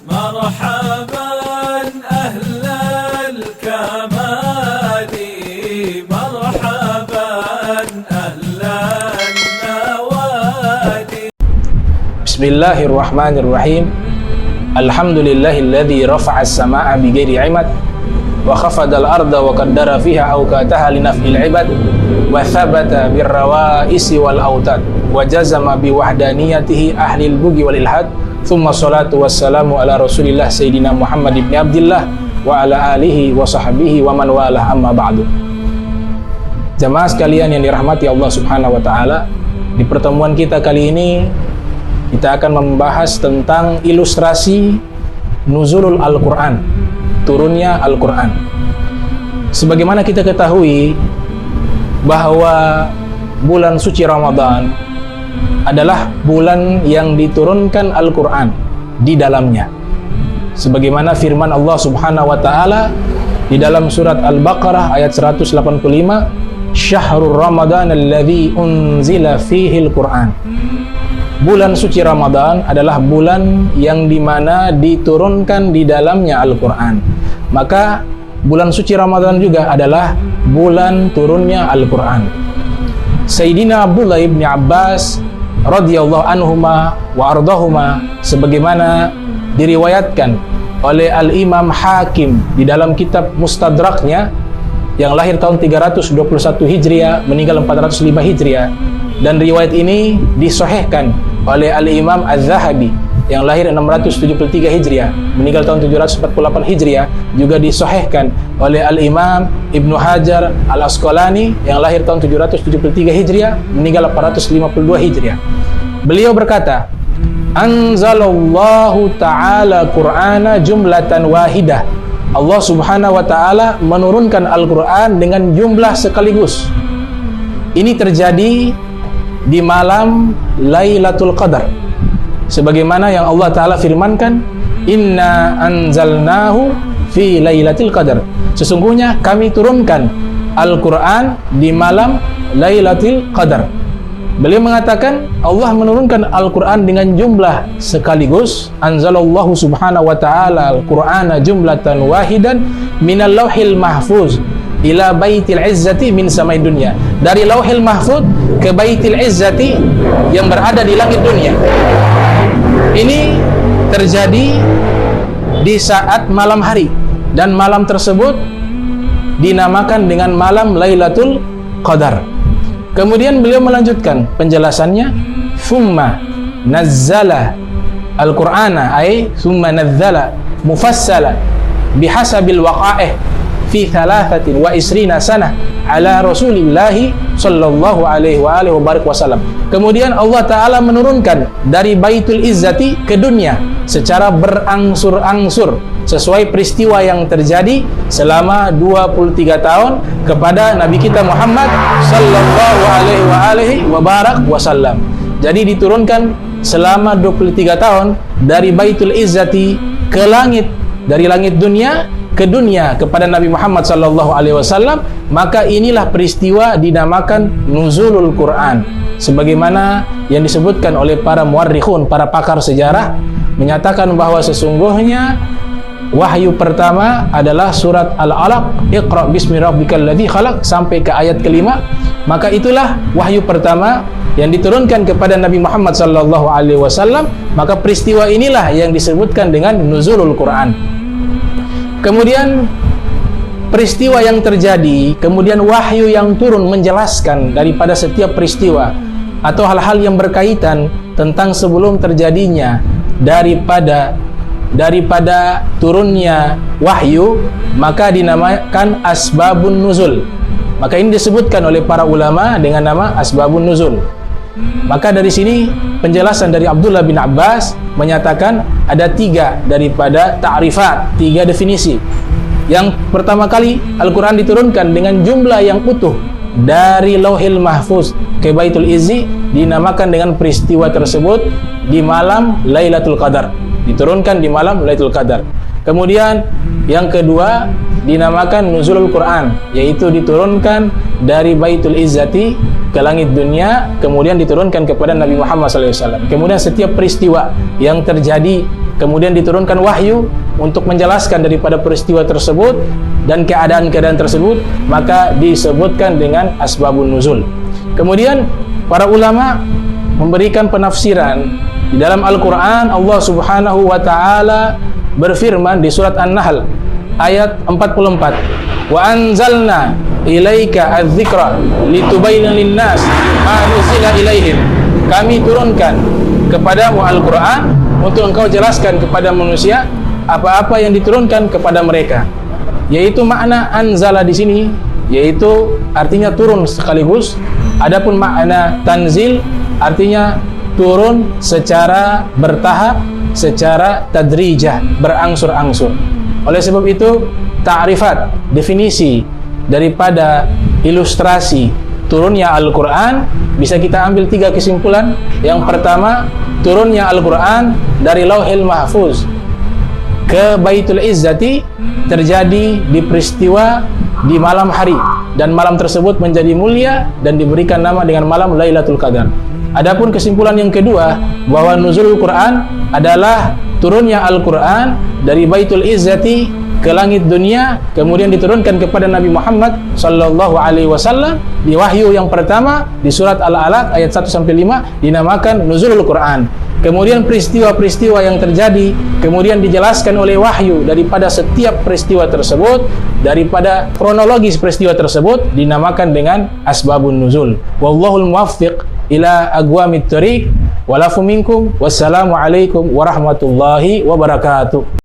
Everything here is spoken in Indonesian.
مرحبا أهل الكمال مرحبا أهل النوادي. بسم الله الرحمن الرحيم. الحمد لله الذي رفع السماء بغير عمد وخفض الأرض وقدر فيها أوقاتها لنفع العباد وثبت بالروائس والأوتاد وجزم بوحدانيته أهل البغي والإلحاد ثم الصلاة والسلام على رسول الله سيدنا محمد بن عبد الله وعلى آله وصحبه ومن والاه أما بعد. Jamaah sekalian yang dirahmati Allah Subhanahu wa taala, di pertemuan kita kali ini kita akan membahas tentang ilustrasi nuzulul Al-Quran, turunnya Al-Quran. Sebagaimana kita ketahui bahwa bulan suci Ramadan adalah bulan yang diturunkan Al-Quran di dalamnya. Sebagaimana firman Allah Subhanahu wa taala di dalam surat Al-Baqarah ayat 185, Syahrul Ramadan alladzi unzila fihi Al-Quran. Bulan suci Ramadan adalah bulan yang dimana diturunkan di dalamnya Al-Quran. Maka bulan suci Ramadan juga adalah bulan turunnya Al-Quran. Sayyidina Abdullah ibn Abbas radhiyallahu anhuma wa ardahuma, sebagaimana diriwayatkan oleh Al-Imam Hakim di dalam kitab Mustadraknya, yang lahir tahun 321 Hijriah, meninggal 405 Hijriah, dan riwayat ini disahihkan oleh Al-Imam Az-Zahabi yang lahir 673 Hijriah, meninggal tahun 748 Hijriah, juga disahihkan oleh Al-Imam Ibnu Hajar Al-Asqalani yang lahir tahun 773 Hijriah, meninggal 852 Hijriah. Beliau berkata, Anzalallahu ta'ala Qur'ana jumlatan wahidah. Allah Subhanahu wa ta'ala menurunkan Al-Quran dengan jumlah sekaligus. Ini terjadi di malam Lailatul Qadar, sebagaimana yang Allah Ta'ala firmankan, Inna anzalnahu fi Lailatul Qadar. Sesungguhnya kami turunkan Al-Quran di malam Lailatul Qadar. Beliau mengatakan Allah menurunkan Al-Quran dengan jumlah sekaligus. Anzalallahu subhanahu wa ta'ala Al-Qur'ana jumlatan wahidan minal lauhil mahfuz ila baitil izzati min samai dunya. Dari lauhil mahfuz ke baitil izzati yang berada di langit dunia. Ini terjadi di saat malam hari, dan malam tersebut dinamakan dengan malam Lailatul Qadar. Kemudian beliau melanjutkan penjelasannya, Thumma nazzala Al-Qur'ana ay thumma nazzala mufassala bihasabil waqa'ih fi 23 sanah ala Rasulillahi sallallahu alaihi wa alihi wa barik wasallam. Kemudian Allah Ta'ala menurunkan dari Baitul Izzati ke dunia secara berangsur-angsur sesuai peristiwa yang terjadi selama 23 tahun kepada Nabi kita Muhammad sallallahu alaihi wa alihi wa barik wasallam. Jadi diturunkan selama 23 tahun dari Baitul Izzati ke langit, dari langit dunia ke dunia kepada Nabi Muhammad sallallahu alaihi wasallam. Maka inilah peristiwa dinamakan nuzulul Quran, sebagaimana yang disebutkan oleh para muarrikhun, para pakar sejarah, menyatakan bahwa sesungguhnya wahyu pertama adalah surat Al-Alaq, Iqra bismi rabbikal ladzi khalaq, sampai ke ayat kelima. Maka itulah wahyu pertama yang diturunkan kepada Nabi Muhammad sallallahu alaihi wasallam. Maka peristiwa inilah yang disebutkan dengan nuzulul Quran. Kemudian peristiwa yang terjadi, kemudian wahyu yang turun menjelaskan daripada setiap peristiwa atau hal-hal yang berkaitan tentang sebelum terjadinya daripada turunnya wahyu, maka dinamakan asbabun nuzul. Maka ini disebutkan oleh para ulama dengan nama asbabun nuzul. Maka dari sini penjelasan dari Abdullah bin Abbas menyatakan ada 3 daripada ta'rifat, 3 definisi. Yang pertama kali, Al-Quran diturunkan dengan jumlah yang utuh dari Lauhil Mahfuz ke Baitul Izzi, dinamakan dengan peristiwa tersebut di malam Lailatul Qadar. Diturunkan di malam Lailatul Qadar. Kemudian yang kedua dinamakan nuzulul Quran, yaitu diturunkan dari Baitul Izzati ke langit dunia, kemudian diturunkan kepada Nabi Muhammad SAW. Kemudian setiap peristiwa yang terjadi kemudian diturunkan wahyu untuk menjelaskan daripada peristiwa tersebut dan keadaan-keadaan tersebut, maka disebutkan dengan asbabun nuzul. Kemudian para ulama memberikan penafsiran. Di dalam Al-Quran, Allah Subhanahu wa Ta'ala berfirman di surat An-Nahl ayat 44, wa anzalna ilaika adz-dzikra litubayyana lin-nas ma nuzila ilaihim. Kami turunkan kepadamu Al-Quran untuk engkau jelaskan kepada manusia apa-apa yang diturunkan kepada mereka. Yaitu makna anzala di sini, yaitu artinya turun sekaligus. Adapun makna tanzil artinya turun secara bertahap, secara tadrijah, berangsur-angsur. Oleh sebab itu, ta'rifat, definisi daripada ilustrasi turunnya Al-Quran bisa kita ambil 3 kesimpulan. Yang pertama, turunnya Al-Quran dari Lauhil Mahfuz ke Baitul Izzati terjadi di peristiwa di malam hari, dan malam tersebut menjadi mulia dan diberikan nama dengan malam Lailatul Qadar. Adapun kesimpulan yang kedua, bahwa nuzulul Quran adalah turunnya Al-Quran dari Baitul Izzati ke langit dunia, kemudian diturunkan kepada Nabi Muhammad sallallahu alaihi wasallam di wahyu yang pertama di surat Al-Alaq ayat 1 sampai 5 dinamakan nuzulul Quran. Kemudian peristiwa-peristiwa yang terjadi kemudian dijelaskan oleh wahyu daripada setiap peristiwa tersebut, daripada kronologis peristiwa tersebut dinamakan dengan asbabun nuzul. Wallahul muwaffiq ila aqwamit thoriq. Walafu minkum. Wassalamu alaikum warahmatullahi wabarakatuh.